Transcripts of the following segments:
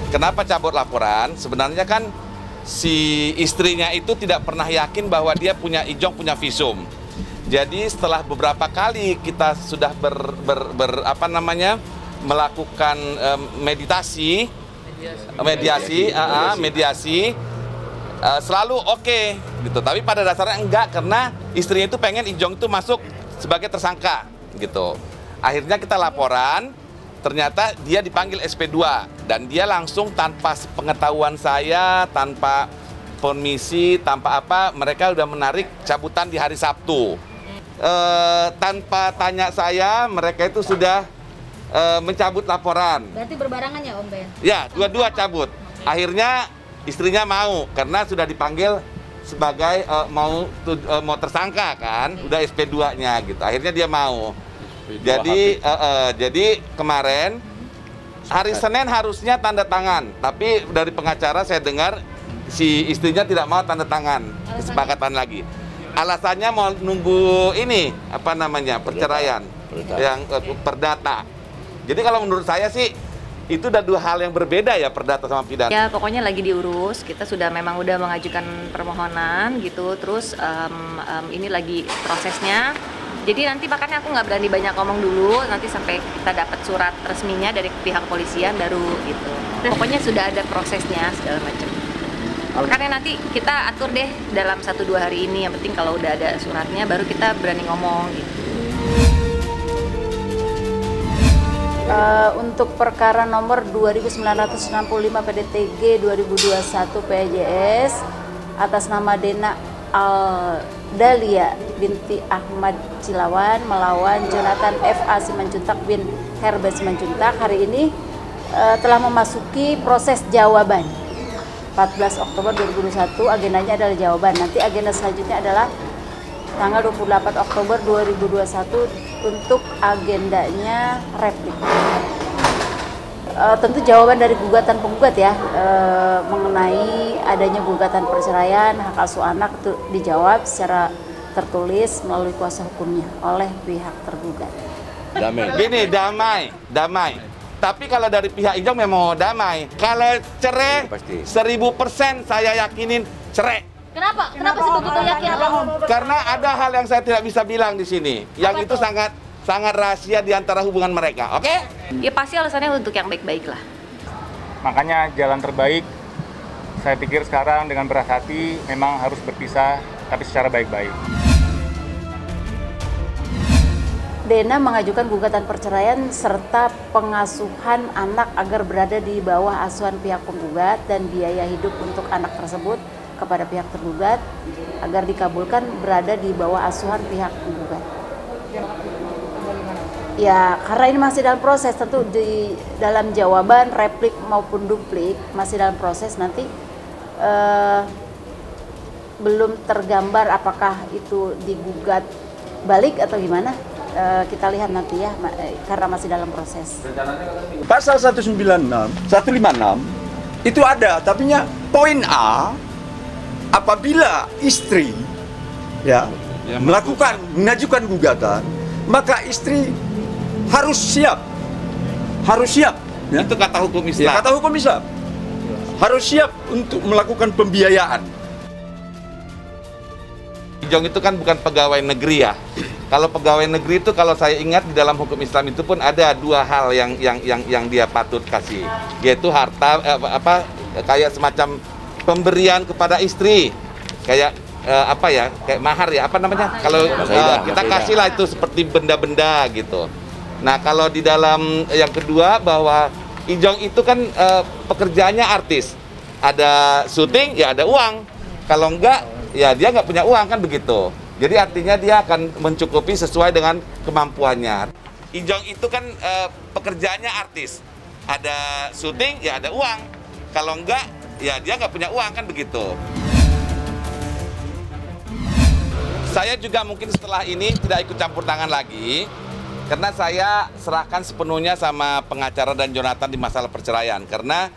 Kenapa cabut laporan? Sebenarnya kan si istrinya itu tidak pernah yakin bahwa dia punya Ijong punya visum. Jadi setelah beberapa kali kita sudah melakukan mediasi, selalu oke, gitu. Tapi pada dasarnya enggak, karena istrinya itu pengen Ijong itu masuk sebagai tersangka, gitu. Akhirnya kita laporan. Ternyata dia dipanggil SP2 dan dia langsung tanpa pengetahuan saya, tanpa permisi, tanpa apa, mereka udah menarik cabutan di hari Sabtu. Tanpa tanya saya, mereka itu sudah mencabut laporan. Berarti berbarengan ya Om Ben? Ya, dua-dua cabut. Akhirnya istrinya mau, karena sudah dipanggil sebagai mau tersangka kan, udah SP2-nya gitu. Akhirnya dia mau. Jadi kemarin hari Senin harusnya tanda tangan, tapi dari pengacara saya dengar si istrinya tidak mau tanda tangan, kesepakatan lagi. Alasannya mau nunggu ini perceraian yang perdata. Jadi kalau menurut saya sih itu udah dua hal yang berbeda ya, perdata sama pidana. Ya pokoknya lagi diurus, kita udah mengajukan permohonan gitu, terus ini lagi prosesnya. Jadi nanti makanya aku nggak berani banyak ngomong dulu, nanti sampai kita dapat surat resminya dari pihak kepolisian baru gitu. Pokoknya sudah ada prosesnya segala macam. Makanya nanti kita atur deh dalam 1-2 hari ini, yang penting kalau udah ada suratnya baru kita berani ngomong gitu. Untuk perkara nomor 2965 PDTG 2021 PJS atas nama Dena Aldalia binti Ahmad Cilawan melawan Jonathan F.A. Simanjuntak bin Herbert Simanjuntak hari ini telah memasuki proses jawaban. 14 Oktober 2021 agendanya adalah jawaban. Nanti agenda selanjutnya adalah tanggal 28 Oktober 2021 untuk agendanya replik. Tentu jawaban dari gugatan penggugat ya, mengenai adanya gugatan perceraian hak asuh anak itu dijawab secara tertulis melalui kuasa hukumnya oleh pihak tergugat. Gini, damai. Tapi kalau dari pihak Ijong memang damai. Kalau cerai, 1000% saya yakinin cerai. Kenapa? Kenapa sih begitu yakin? Karena ada hal yang saya tidak bisa bilang di sini, yang itu sangat rahasia di antara hubungan mereka, oke? Ya pasti alasannya untuk yang baik-baik lah. Makanya jalan terbaik, saya pikir sekarang dengan berat hati memang harus berpisah, tapi secara baik-baik. Dena mengajukan gugatan perceraian serta pengasuhan anak agar berada di bawah asuhan pihak penggugat dan biaya hidup untuk anak tersebut kepada pihak tergugat agar dikabulkan berada di bawah asuhan pihak penggugat. Ya, karena ini masih dalam proses, tentu di dalam jawaban, replik maupun duplik masih dalam proses, nanti belum tergambar apakah itu digugat balik atau gimana, kita lihat nanti ya, karena masih dalam proses. Pasal 196, 156 itu ada, tapi poin A, apabila istri mengajukan gugatan, maka istri harus siap. Ya. Itu kata hukum Islam. Ya, kata hukum Islam. Harus siap untuk melakukan pembiayaan. Ijong itu kan bukan pegawai negeri ya. Kalau pegawai negeri itu, kalau saya ingat di dalam hukum Islam itu pun ada dua hal yang dia patut kasih, yaitu harta kayak semacam pemberian kepada istri, kayak kayak mahar ya, kalau kita kasih lah itu seperti benda-benda gitu. Nah, kalau di dalam yang kedua, bahwa Ijong itu kan pekerjaannya artis, ada syuting ya ada uang, kalau enggak ya dia nggak punya uang, kan begitu. Jadi artinya dia akan mencukupi sesuai dengan kemampuannya. Ijong itu kan pekerjaannya artis, ada syuting ya ada uang, kalau enggak ya dia nggak punya uang, kan begitu. Saya juga mungkin setelah ini tidak ikut campur tangan lagi, karena saya serahkan sepenuhnya sama pengacara dan Jonathan di masalah perceraian. Karena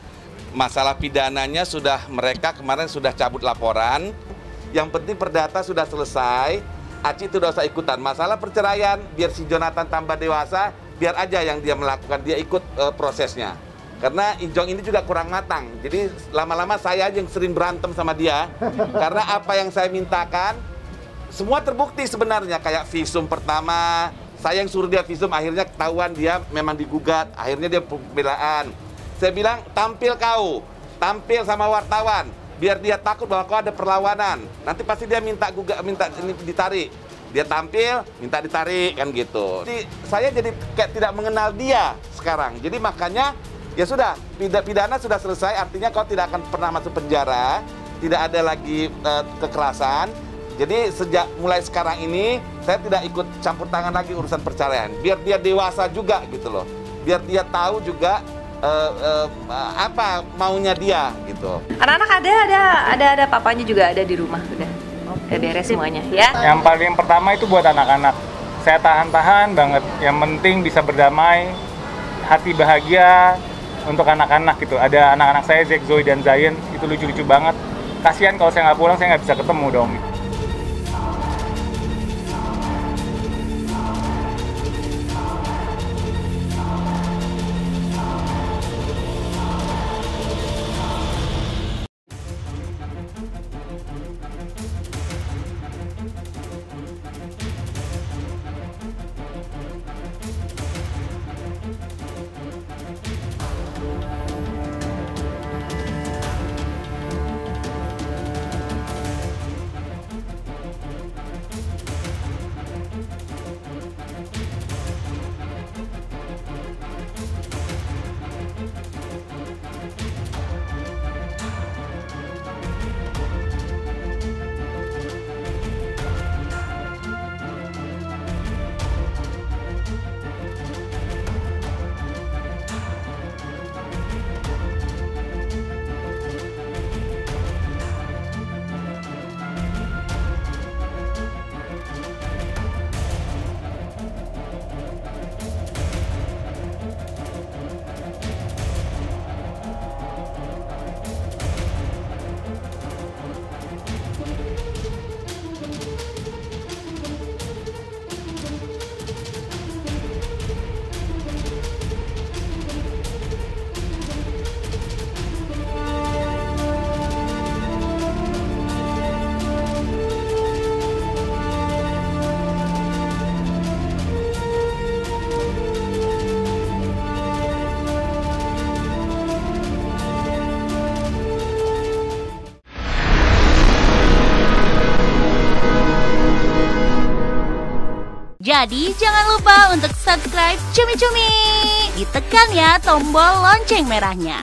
masalah pidananya mereka kemarin sudah cabut laporan. Yang penting perdata sudah selesai, Aci itu tidak usah ikutan. Masalah perceraian, biar si Jonathan tambah dewasa, biar aja yang dia melakukan, dia ikut prosesnya. Karena Injong ini juga kurang matang. Jadi lama-lama saya aja yang sering berantem sama dia. Karena apa yang saya mintakan, semua terbukti sebenarnya. Kayak visum pertama, saya yang suruh dia visum, akhirnya ketahuan dia memang digugat. Akhirnya dia pembelaan. Saya bilang, tampil sama wartawan. Biar dia takut bahwa kau ada perlawanan. Nanti pasti dia minta ini ditarik. Dia tampil, minta ditarik, kan gitu. Jadi saya jadi kayak tidak mengenal dia sekarang. Jadi makanya, ya sudah, pidana sudah selesai, artinya kau tidak akan pernah masuk penjara, tidak ada lagi kekerasan. Jadi sejak mulai sekarang ini, saya tidak ikut campur tangan lagi urusan perceraian. Biar dia dewasa juga gitu loh. Biar dia tahu juga apa maunya dia gitu. Anak-anak ada papanya juga ada di rumah, udah beres semuanya ya. Yang paling pertama itu buat anak-anak. Saya tahan-tahan banget. Yang penting bisa berdamai, hati bahagia. Untuk anak-anak gitu, ada anak-anak saya, Zack, Zoe, dan Zion, itu lucu-lucu banget. Kasihan kalau saya nggak pulang, saya nggak bisa ketemu dong. Jadi jangan lupa untuk subscribe Cumi Cumi. Ditekan ya tombol lonceng merahnya.